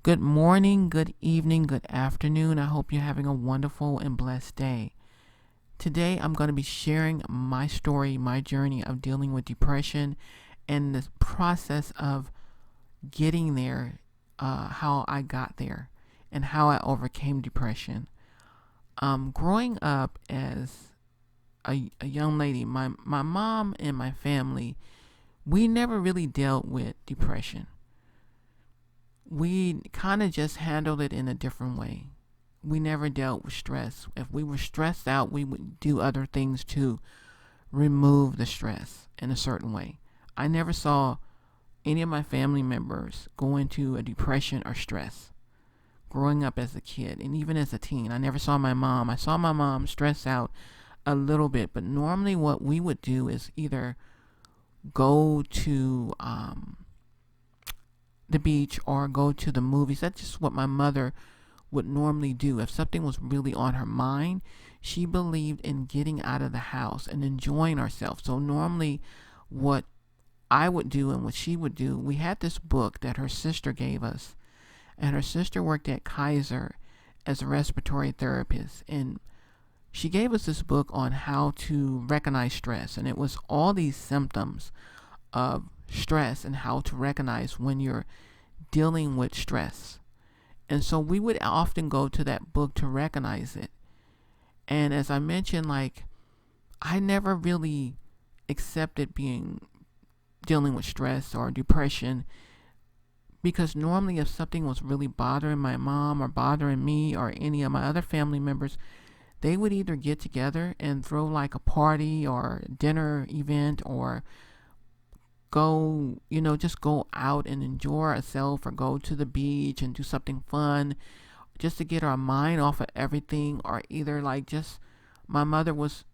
Good morning, good evening, good afternoon. I hope you're having a wonderful and blessed day. Today, I'm going to be sharing my story, my journey of dealing with depression and the process of getting there, how I got there, and how I overcame depression. Growing up as a young lady, my mom and my family, we never really dealt with depression. We kind of just handled it in a different way. We never dealt with stress. If we were stressed out, we would do other things to remove the stress in a certain way. I never saw any of my family members go into a depression or stress growing up as a kid and even as a teen. I never saw my mom. I saw my mom stress out a little bit, but normally what we would do is either go to the beach or go to the movies. That's just what my mother would normally do. If something was really on her mind, she believed in getting out of the house and enjoying ourselves. So normally what I would do and what she would do, we had this book that her sister gave us, and her sister worked at Kaiser as a respiratory therapist, and she gave us this book on how to recognize stress, and it was all these symptoms of stress and how to recognize when you're dealing with stress. And so we would often go to that book to recognize it. And as I mentioned, I never really accepted dealing with stress or depression, because normally if something was really bothering my mom or bothering me or any of my other family members, they would either get together and throw like a party or dinner event, or just go out and enjoy ourselves, or go to the beach and do something fun just to get our mind off of everything. Or either my mother was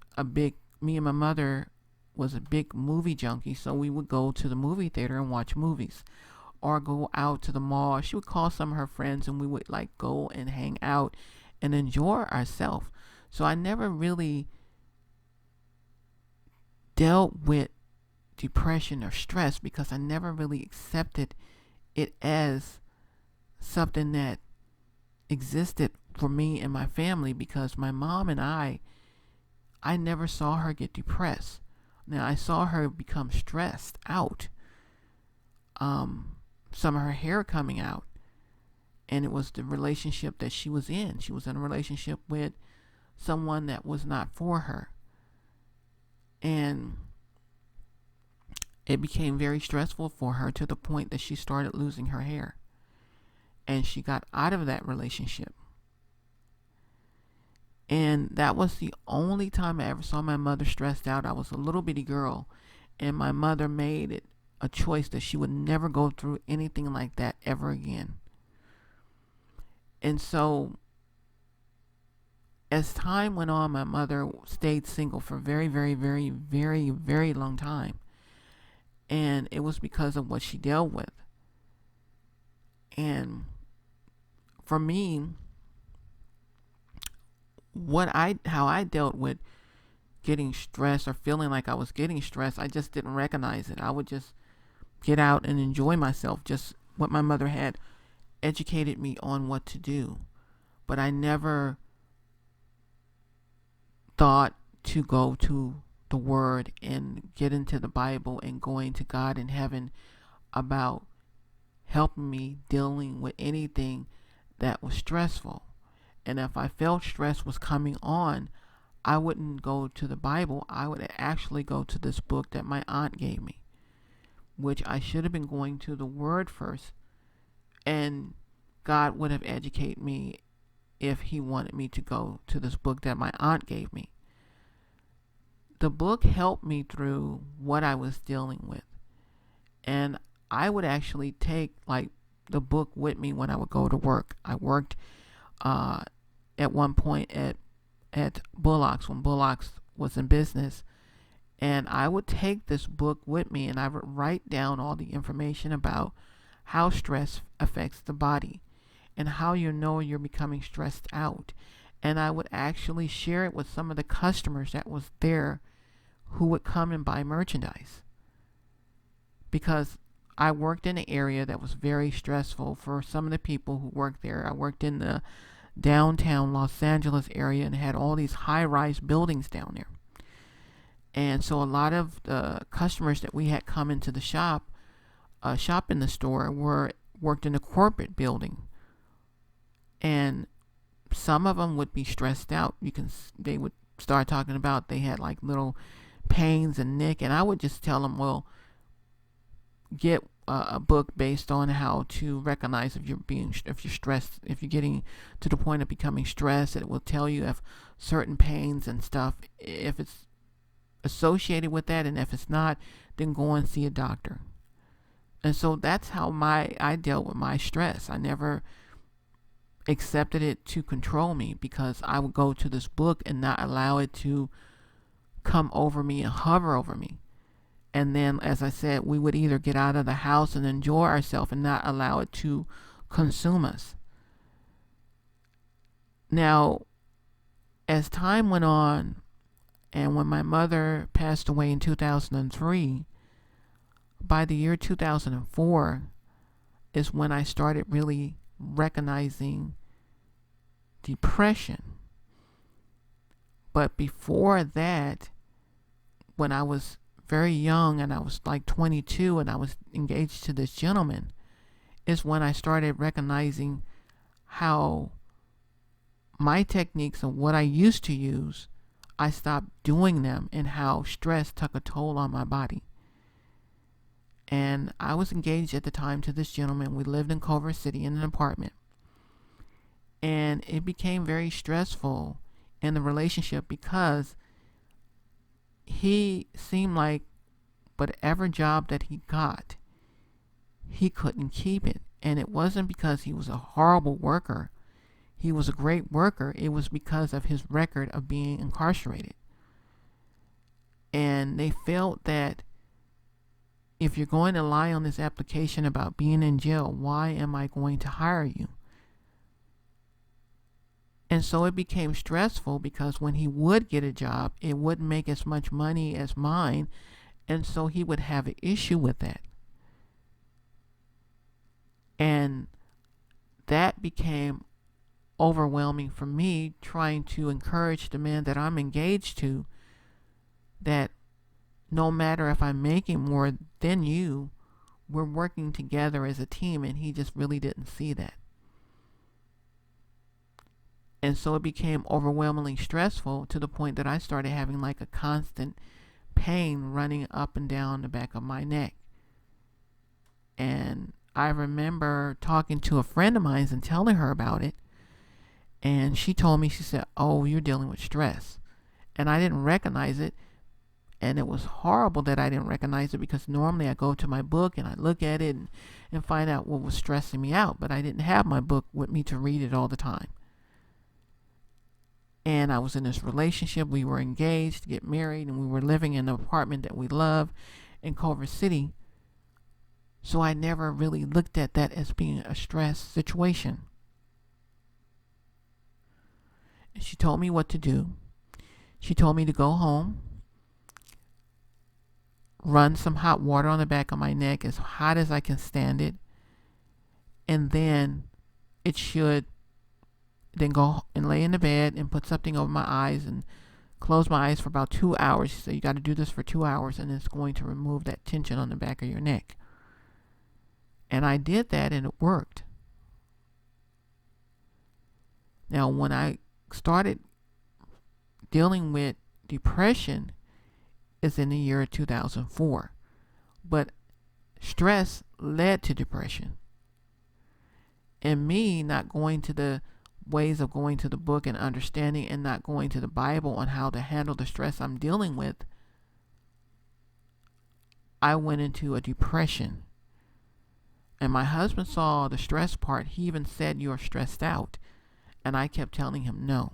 me and my mother was a big movie junkie, so we would go to the movie theater and watch movies or go out to the mall. She would call some of her friends and we would go and hang out and enjoy ourselves. So I never really dealt with depression or stress because I never really accepted it as something that existed for me and my family, because my mom and I never saw her get depressed. Now I saw her become stressed out, some of her hair coming out, and it was the relationship that she was in. She was in a relationship with someone that was not for her, and it became very stressful for her to the point that she started losing her hair, and she got out of that relationship. And that was the only time I ever saw my mother stressed out. I was a little bitty girl, and my mother made it a choice that she would never go through anything like that ever again. And so as time went on, my mother stayed single for a very, very, very, very, very long time. And it was because of what she dealt with. And for me, how I dealt with getting stressed or feeling like I was getting stressed, I just didn't recognize it. I would just get out and enjoy myself, just what my mother had educated me on what to do. But I never thought to go to the Word and get into the Bible and going to God in heaven about helping me dealing with anything that was stressful. And if I felt stress was coming on, I wouldn't go to the Bible. I would actually go to this book that my aunt gave me, which I should have been going to the Word first, and God would have educated me if He wanted me to go to this book that my aunt gave me. The book helped me through what I was dealing with, and I would actually take the book with me when I would go to work. I worked at one point at Bullock's, when Bullock's was in business, and I would take this book with me and I would write down all the information about how stress affects the body and how you're becoming stressed out. And I would actually share it with some of the customers that was there who would come and buy merchandise, because I worked in an area that was very stressful for some of the people who worked there. I worked in the downtown Los Angeles area and had all these high-rise buildings down there. And so a lot of the customers that we had come into the shop in the store worked in a corporate building, and some of them would be stressed out. They would start talking about they had like little pains and neck, and I would just tell them, well, get a book based on how to recognize if you're stressed, if you're getting to the point of becoming stressed. It will tell you if certain pains and stuff, if it's associated with that, and if it's not, then go and see a doctor. And so that's how I dealt with my stress. I never accepted it to control me, because I would go to this book and not allow it to come over me and hover over me. And then, as I said, we would either get out of the house and enjoy ourselves and not allow it to consume us. Now, as time went on, and when my mother passed away in 2003, by the year 2004 is when I started really recognizing depression. But before that, when I was very young and I was like 22 and I was engaged to this gentleman, is when I started recognizing how my techniques and what I used to use, I stopped doing them, and how stress took a toll on my body. And I was engaged at the time to this gentleman. We lived in Culver City in an apartment. And it became very stressful in the relationship, because he seemed like whatever job that he got, he couldn't keep it. And it wasn't because he was a horrible worker. He was a great worker. It was because of his record of being incarcerated. And they felt that if you're going to lie on this application about being in jail, why am I going to hire you? And so it became stressful, because when he would get a job, it wouldn't make as much money as mine. And so he would have an issue with that. And that became overwhelming for me, trying to encourage the man that I'm engaged to, that no matter if I'm making more than you, we're working together as a team. And he just really didn't see that. And so it became overwhelmingly stressful, to the point that I started having like a constant pain running up and down the back of my neck. And I remember talking to a friend of mine and telling her about it. And she told me, she said, "Oh, you're dealing with stress." And I didn't recognize it. And it was horrible that I didn't recognize it, because normally I go to my book and I look at it and find out what was stressing me out. But I didn't have my book with me to read it all the time. And I was in this relationship. We were engaged to get married, and we were living in an apartment that we love in Culver City. So I never really looked at that as being a stress situation. And she told me what to do. She told me to go home, run some hot water on the back of my neck, as hot as I can stand it, and then go and lay in the bed and put something over my eyes and close my eyes for about 2 hours. She said, you got to do this for 2 hours, and it's going to remove that tension on the back of your neck. And I did that, and it worked. Now, when I started dealing with depression, is in the year 2004. But stress led to depression. And me not going to the ways of going to the book and understanding, and not going to the Bible on how to handle the stress I'm dealing with, I went into a depression. And my husband saw the stress part. He even said, "You're stressed out." And I kept telling him no.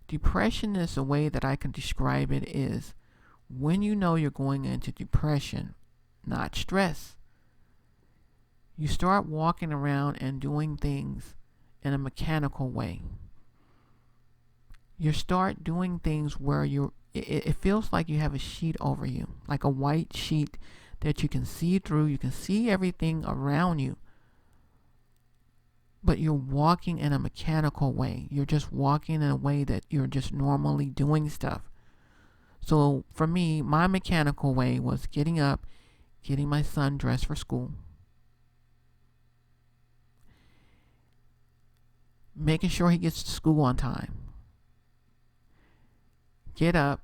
Depression is a way that I can describe it is when you know you're going into depression, not stress. You start walking around and doing things in a mechanical way. You start doing things where you're it feels like you have a sheet over you, like a white sheet that you can see through. You can see everything around you, but you're walking in a mechanical way. You're just walking in a way that you're just normally doing stuff. So for me, my mechanical way was getting up, getting my son dressed for school, making sure he gets to school on time, get up,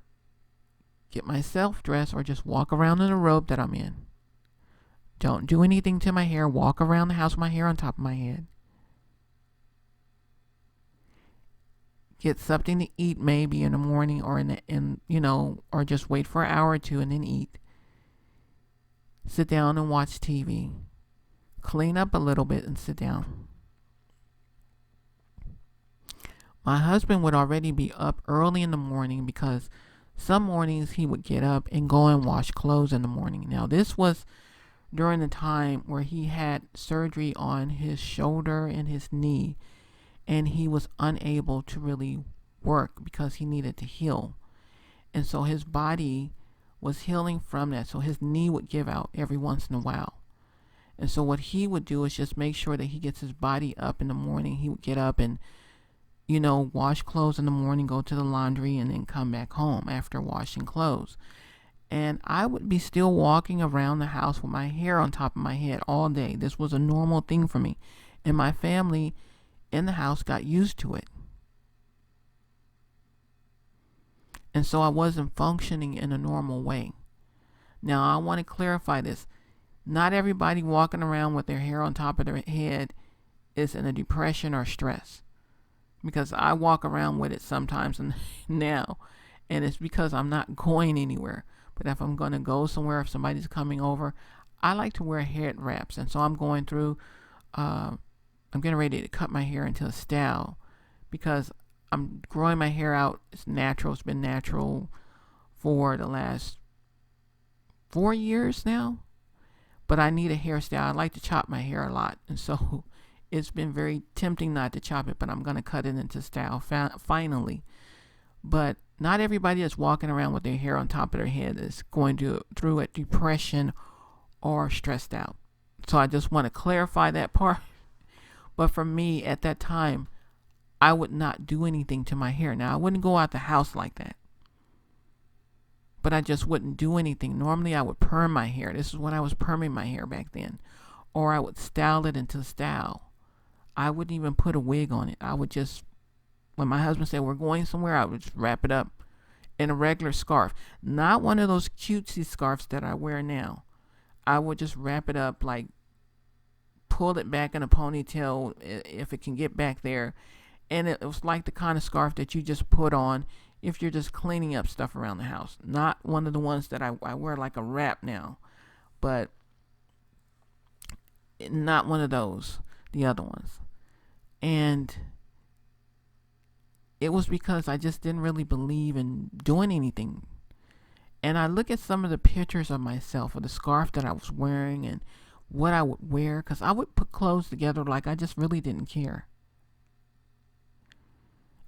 get myself dressed, or just walk around in the robe that I'm in. Don't do anything to my hair. Walk around the house with my hair on top of my head. Get something to eat maybe in the morning or or just wait for an hour or two and then eat. Sit down and watch TV. Clean up a little bit and sit down. My husband would already be up early in the morning because some mornings he would get up and go and wash clothes in the morning. Now, this was during the time where he had surgery on his shoulder and his knee, and he was unable to really work because he needed to heal. And so his body was healing from that. So his knee would give out every once in a while. And so what he would do is just make sure that he gets his body up in the morning. He would get up and, wash clothes in the morning, go to the laundry, and then come back home after washing clothes. And I would be still walking around the house with my hair on top of my head all day. This was a normal thing for me. And my family in the house got used to it. And so I wasn't functioning in a normal way. Now, I want to clarify this. Not everybody walking around with their hair on top of their head is in a depression or stress. Because I walk around with it sometimes now. And it's because I'm not going anywhere. But if I'm going to go somewhere, if somebody's coming over, I like to wear head wraps. And so I'm going through, I'm getting ready to cut my hair into a style because I'm growing my hair out. It's natural. It's been natural for the last 4 years now. But I need a hairstyle. I like to chop my hair a lot. And so it's been very tempting not to chop it, but I'm going to cut it into style finally. But not everybody that's walking around with their hair on top of their head is going through a depression or stressed out. So I just want to clarify that part. But for me, at that time, I would not do anything to my hair. Now, I wouldn't go out the house like that. But I just wouldn't do anything. Normally, I would perm my hair. This is when I was perming my hair back then. Or I would style it into style. I wouldn't even put a wig on it. I would just, when my husband said we're going somewhere, I would just wrap it up in a regular scarf. Not one of those cutesy scarves that I wear now. I would just wrap it up, like pull it back in a ponytail if it can get back there. And it was like the kind of scarf that you just put on if you're just cleaning up stuff around the house. Not one of the ones that I wear like a wrap now. But not one of those. The other ones. And it was because I just didn't really believe in doing anything. And I look at some of the pictures of myself, or the scarf that I was wearing, and what I would wear, because I would put clothes together like I just really didn't care.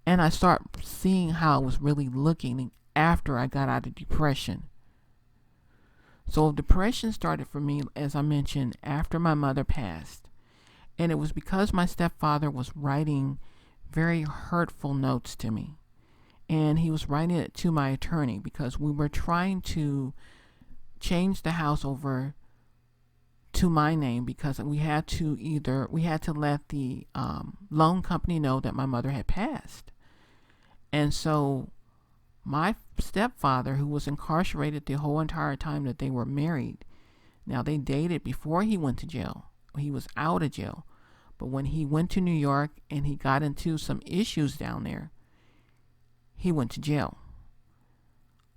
And I start seeing how I was really looking after I got out of depression. So depression started for me, as I mentioned, after my mother passed. And it was because my stepfather was writing very hurtful notes to me. And he was writing it to my attorney because we were trying to change the house over to my name because we had to let the loan company know that my mother had passed. And so my stepfather, who was incarcerated the whole entire time that they were married, now they dated before he went to jail. He was out of jail. But when he went to New York and he got into some issues down there, he went to jail.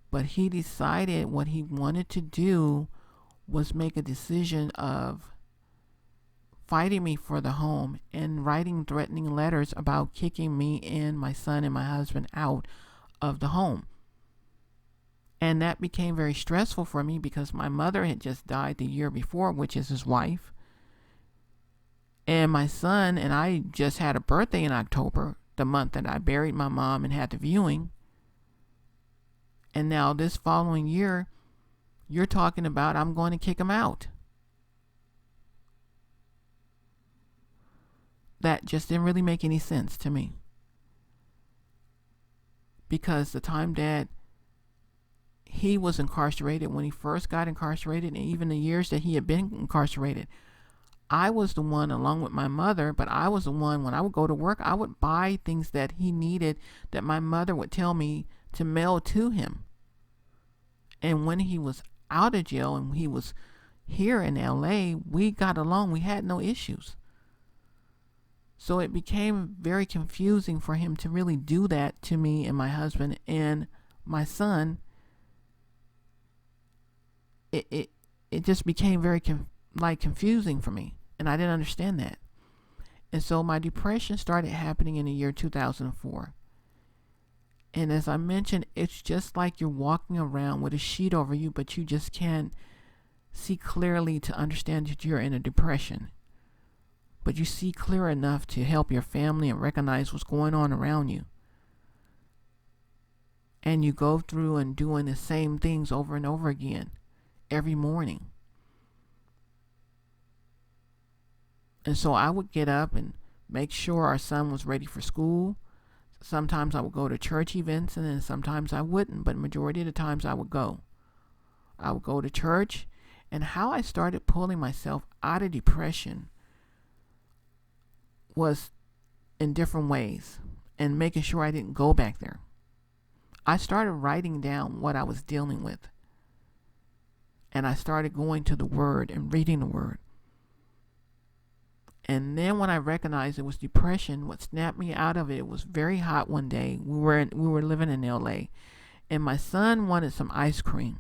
But he decided what he wanted to do was make a decision of fighting me for the home and writing threatening letters about kicking me and my son and my husband out of the home. And that became very stressful for me because my mother had just died the year before, which is his wife. And my son and I just had a birthday in October, the month that I buried my mom and had the viewing. And now this following year, you're talking about I'm going to kick him out. That just didn't really make any sense to me. Because the time that he was incarcerated, when he first got incarcerated, and even the years that he had been incarcerated, I was the one, along with my mother, but I was the one, when I would go to work, I would buy things that he needed that my mother would tell me to mail to him. And when he was out of jail and he was here in LA, we got along. We had no issues. So it became very confusing for him to really do that to me and my husband and my son. It just became very confusing for me, and I didn't understand that. And so my depression started happening in the year 2004. And as I mentioned, it's just like you're walking around with a sheet over you, but you just can't see clearly to understand that you're in a depression. But you see clear enough to help your family and recognize what's going on around you. And you go through and doing the same things over and over again every morning. And so I would get up and make sure our son was ready for school. Sometimes I would go to church events, and then sometimes I wouldn't, but majority of the times I would go. I would go to church, and how I started pulling myself out of depression was in different ways, and making sure I didn't go back there. I started writing down what I was dealing with, and I started going to the Word and reading the Word. And then when I recognized it was depression, what snapped me out of it was very hot one day. We were living in LA, and my son wanted some ice cream.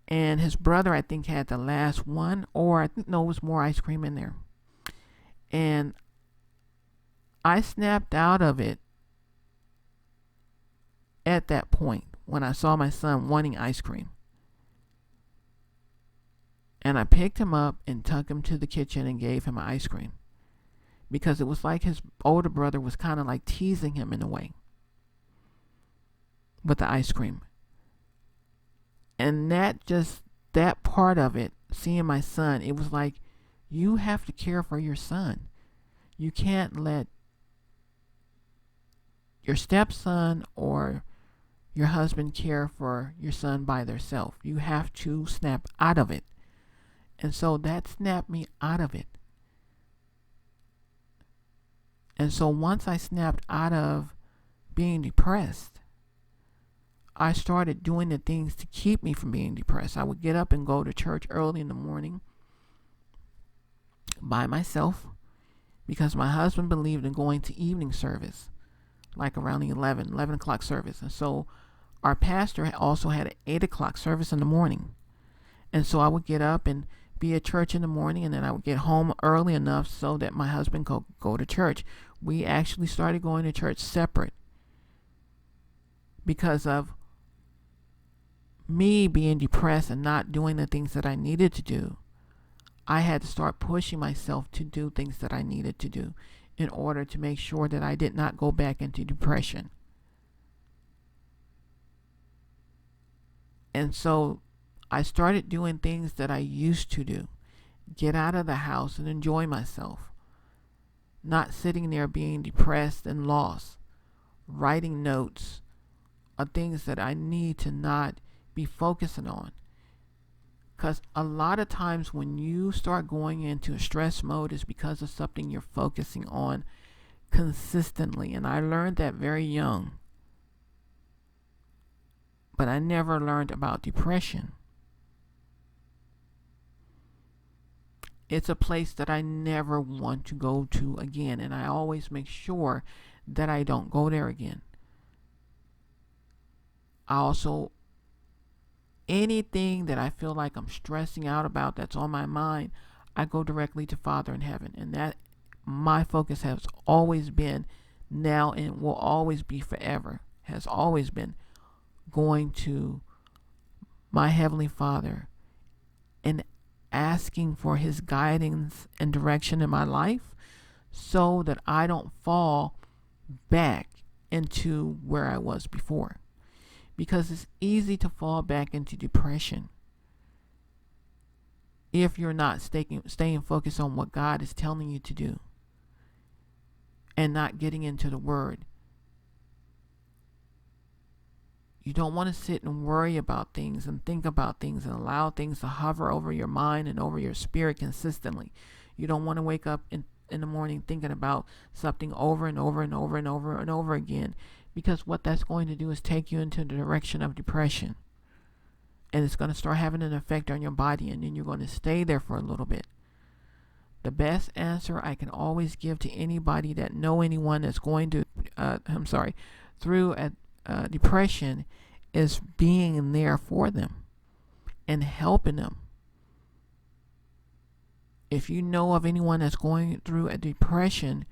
And his brother, I think, had the last one, or I think, no, it was more ice cream in there. And I snapped out of it at that point when I saw my son wanting ice cream. And I picked him up and took him to the kitchen and gave him ice cream. Because it was like his older brother was kind of like teasing him in a way with the ice cream. And that part of it, seeing my son, it was like, you have to care for your son. You can't let your stepson or your husband care for your son by themselves. You have to snap out of it. And so that snapped me out of it. And so once I snapped out of being depressed, I started doing the things to keep me from being depressed. I would get up and go to church early in the morning by myself, because my husband believed in going to evening service, like around the 11 o'clock service. And so our pastor also had an 8 o'clock service in the morning. And so I would get up and be at church in the morning, and then I would get home early enough so that my husband could go to church. We actually started going to church separate because of me being depressed and not doing the things that I needed to do. I had to start pushing myself to do things that I needed to do in order to make sure that I did not go back into depression. And so I started doing things that I used to do. Get out of the house and enjoy myself. Not sitting there being depressed and lost. Writing notes of things that I need to not be focusing on. Because a lot of times when you start going into a stress mode, it's because of something you're focusing on consistently. And I learned that very young. But I never learned about depression. It's a place that I never want to go to again. And I always make sure that I don't go there again. I also, anything that I feel like I'm stressing out about that's on my mind, I go directly to Father in heaven. And that my focus has always been now and will always be forever, has always been going to my Heavenly Father and asking for His guidance and direction in my life so that I don't fall back into where I was before. because it's easy to fall back into depression if you're not staying focused on what God is telling you to do and not getting into the Word. You don't want to sit and worry about things and think about things and allow things to hover over your mind and over your spirit consistently. You don't want to wake up in the morning thinking about something over and over and over and over and over again, because what that's going to do is take you into the direction of depression. And it's going to start having an effect on your body, and then you're going to stay there for a little bit. The best answer I can always give to anybody that know anyone that's going to, through depression, is being there for them and helping them. If you know of anyone that's going through a depression,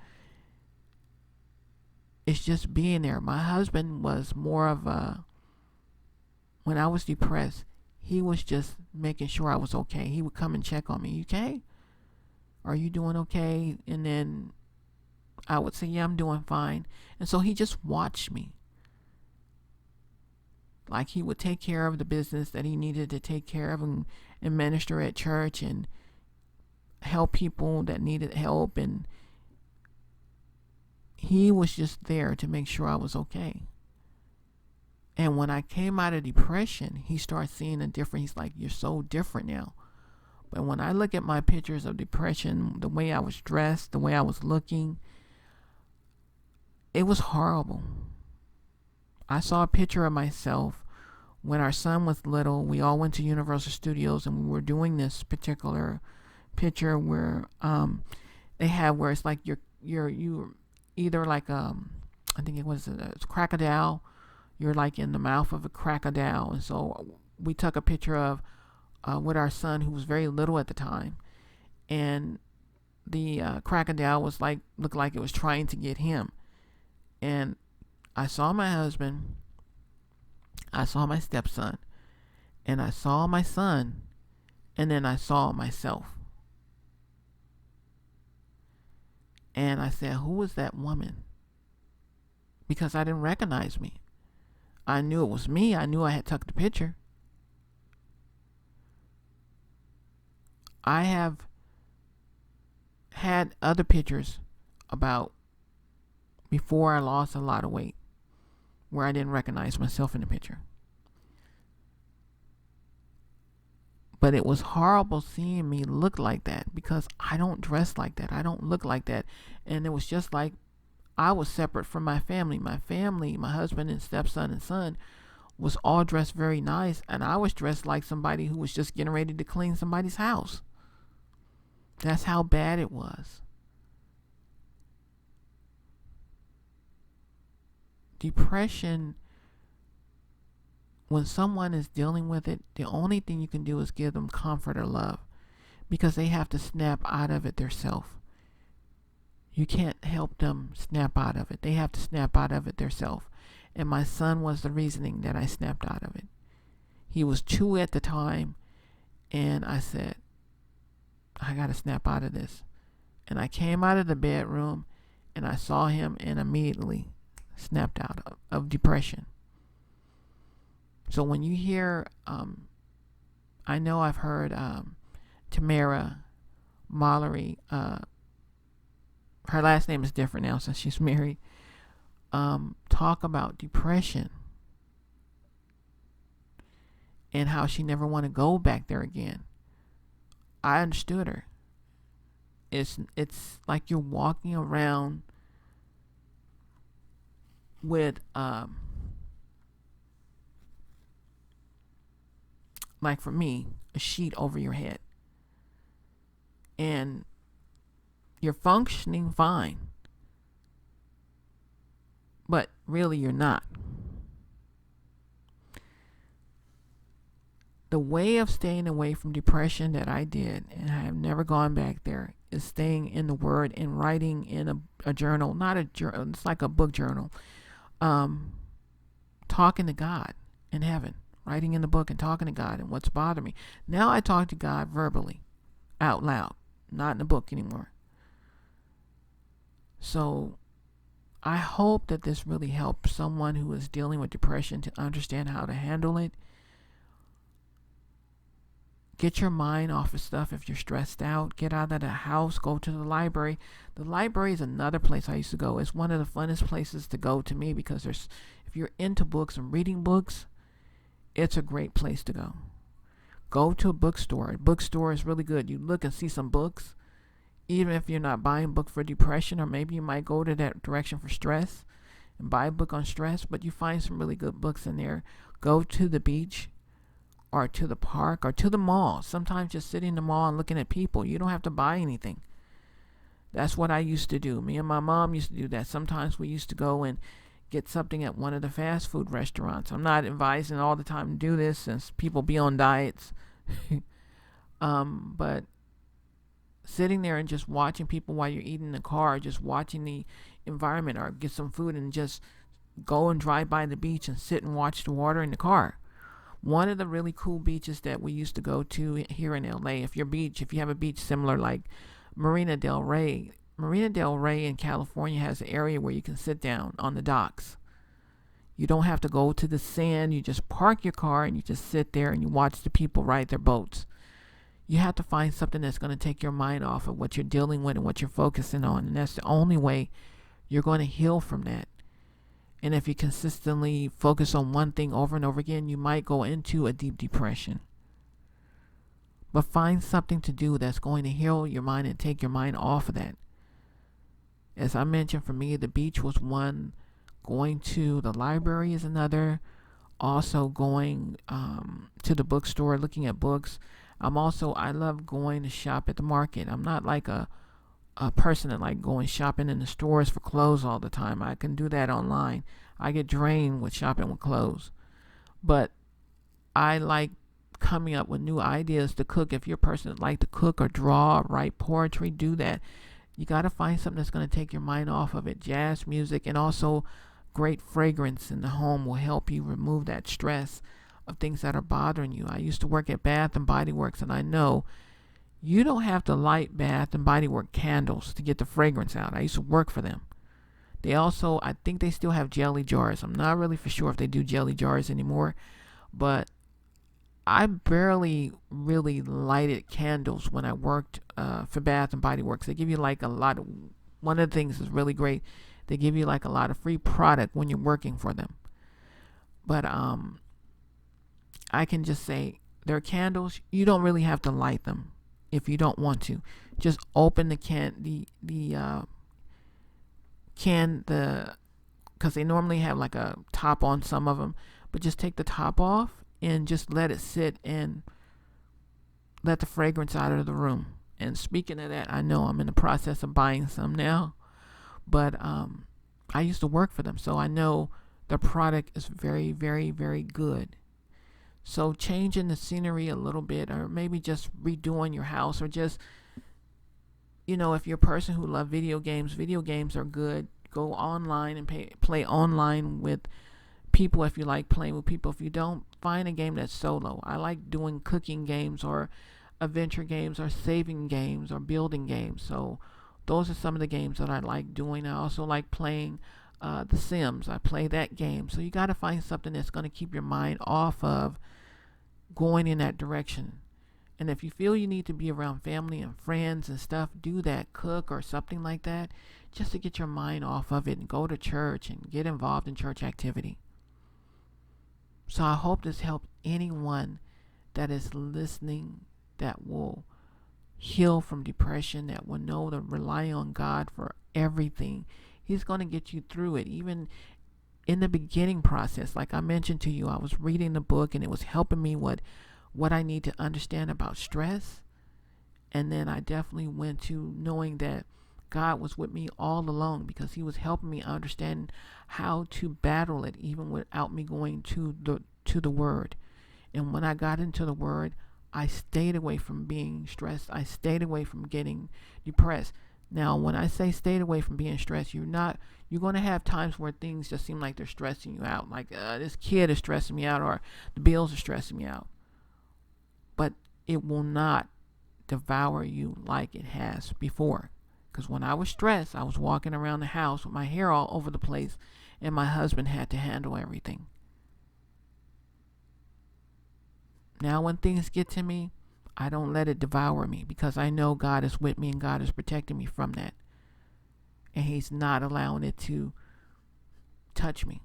it's just being there. My husband was more of when I was depressed, he was just making sure I was okay. He would come and check on me. You okay? Are you doing okay? And then I would say, yeah, I'm doing fine. And so he just watched me. Like, he would take care of the business that he needed to take care of, and minister at church and help people that needed help. And he was just there to make sure I was okay. And when I came out of depression, he started seeing a difference. He's like, you're so different now. But when I look at my pictures of depression, the way I was dressed, the way I was looking, it was horrible. I saw a picture of myself when our son was little. We all went to Universal Studios, and we were doing this particular picture where they have where it's like you're either like I think it was a crocodile. You're like in the mouth of a crocodile. And so we took a picture of with our son, who was very little at the time, and the crocodile was looked like it was trying to get him. And I saw my husband, I saw my stepson, and I saw my son, and then I saw myself. And I said, who was that woman? Because I didn't recognize me. I knew it was me. I knew I had took the picture. I have had other pictures about before I lost a lot of weight where I didn't recognize myself in the picture. But it was horrible seeing me look like that, because I don't dress like that. I don't look like that. And it was just like I was separate from my family. My family, my husband and stepson and son, was all dressed very nice, and I was dressed like somebody who was just getting ready to clean somebody's house. That's how bad it was. Depression, when someone is dealing with it, the only thing you can do is give them comfort or love, because they have to snap out of it themselves. You can't help them snap out of it. They have to snap out of it themselves. And my son was the reasoning that I snapped out of it. He was 2 at the time, and I said, I got to snap out of this. And I came out of the bedroom, and I saw him, and immediately snapped out of depression. So when you hear, I know I've heard Tamara Mallory, her last name is different now since she's married, talk about depression and how she never want to go back there again. I understood her. It's like you're walking around with like for me, a sheet over your head, and you're functioning fine, but really you're not. The way of staying away from depression that I did, and I have never gone back there, is staying in the Word and writing in a journal, not a journal, it's like a book journal, talking to God in heaven, writing in the book and talking to God and what's bothering me. Now I talk to God verbally, out loud, not in the book anymore. So I hope that this really helps someone who is dealing with depression to understand how to handle it. Get your mind off of stuff if you're stressed out. Get out of the house. Go to the library. The library is another place I used to go. It's one of the funnest places to go to me because if you're into books and reading books, it's a great place to go. Go to a bookstore. A bookstore is really good. You look and see some books, even if you're not buying a book for depression, or maybe you might go to that direction for stress and buy a book on stress, but you find some really good books in there. Go to the beach or to the park or to the mall. Sometimes just sitting in the mall and looking at people. You don't have to buy anything. That's what I used to do. Me and my mom used to do that. Sometimes we used to go and get something at one of the fast food restaurants. I'm not advising all the time to do this since people be on diets. But sitting there and just watching people while you're eating in the car, just watching the environment, or get some food and just go and drive by the beach and sit and watch the water in the car. One of the really cool beaches that we used to go to here in LA, if you have a beach similar like Marina Del Rey in California has an area where you can sit down on the docks. You don't have to go to the sand. You just park your car and you just sit there and you watch the people ride their boats. You have to find something that's going to take your mind off of what you're dealing with and what you're focusing on. And that's the only way you're going to heal from that. And if you consistently focus on one thing over and over again, you might go into a deep depression. But find something to do that's going to heal your mind and take your mind off of that. As I mentioned, for me, the beach was one. Going to the library is another. Also going to the bookstore, looking at books. I love going to shop at the market. I'm not like a person that like going shopping in the stores for clothes all the time. I can do that online. I get drained with shopping with clothes. But I like coming up with new ideas to cook. If you're a person that like to cook or draw or write poetry, do that. You got to find something that's going to take your mind off of it. Jazz music and also great fragrance in the home will help you remove that stress of things that are bothering you. I used to work at Bath and Body Works, and I know you don't have to light Bath and Body Works candles to get the fragrance out. I used to work for them. They also, I think they still have jelly jars. I'm not really for sure if they do jelly jars anymore, but I barely really lighted candles when I worked for Bath and Body Works. They give you like a lot of, one of the things that's really great, they give you like a lot of free product when you're working for them. But I can just say their candles, you don't really have to light them if you don't want to. Just open the because they normally have like a top on some of them, but just take the top off and just let it sit and let the fragrance out of the room. And speaking of that, I know I'm in the process of buying some now, but I used to work for them, so I know the product is very, very, very good. So changing the scenery a little bit, or maybe just redoing your house, or just, if you're a person who loves video games are good. Go online and play online with people if you like playing with people. If you don't, find a game that's solo. I like doing cooking games or adventure games or saving games or building games. So those are some of the games that I like doing. I also like playing The Sims. I play that game. So you got to find something that's going to keep your mind off of going in that direction. And if you feel you need to be around family and friends and stuff, do that. Cook or something like that, just to get your mind off of it, and go to church and get involved in church activity. So I hope this helped anyone that is listening, that will heal from depression, that will know to rely on God for everything. He's going to get you through it. Even in the beginning process, like I mentioned to you, I was reading the book and it was helping me with what I need to understand about stress. And then I definitely went to knowing that God was with me all along, because he was helping me understand how to battle it even without me going to the Word. And when I got into the Word, I stayed away from being stressed. I stayed away from getting depressed. Now, when I say stayed away from being stressed, you're going to have times where things just seem like they're stressing you out. Like, this kid is stressing me out, or the bills are stressing me out. But it will not devour you like it has before. Because when I was stressed, I was walking around the house with my hair all over the place, and my husband had to handle everything. Now when things get to me, I don't let it devour me, because I know God is with me and God is protecting me from that. And He's not allowing it to touch me.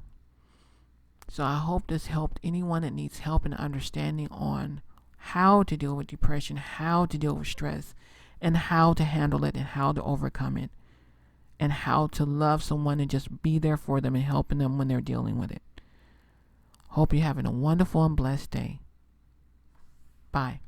So I hope this helped anyone that needs help and understanding on how to deal with depression, how to deal with stress, and how to handle it and how to overcome it, and how to love someone and just be there for them and helping them when they're dealing with it. Hope you're having a wonderful and blessed day. Bye.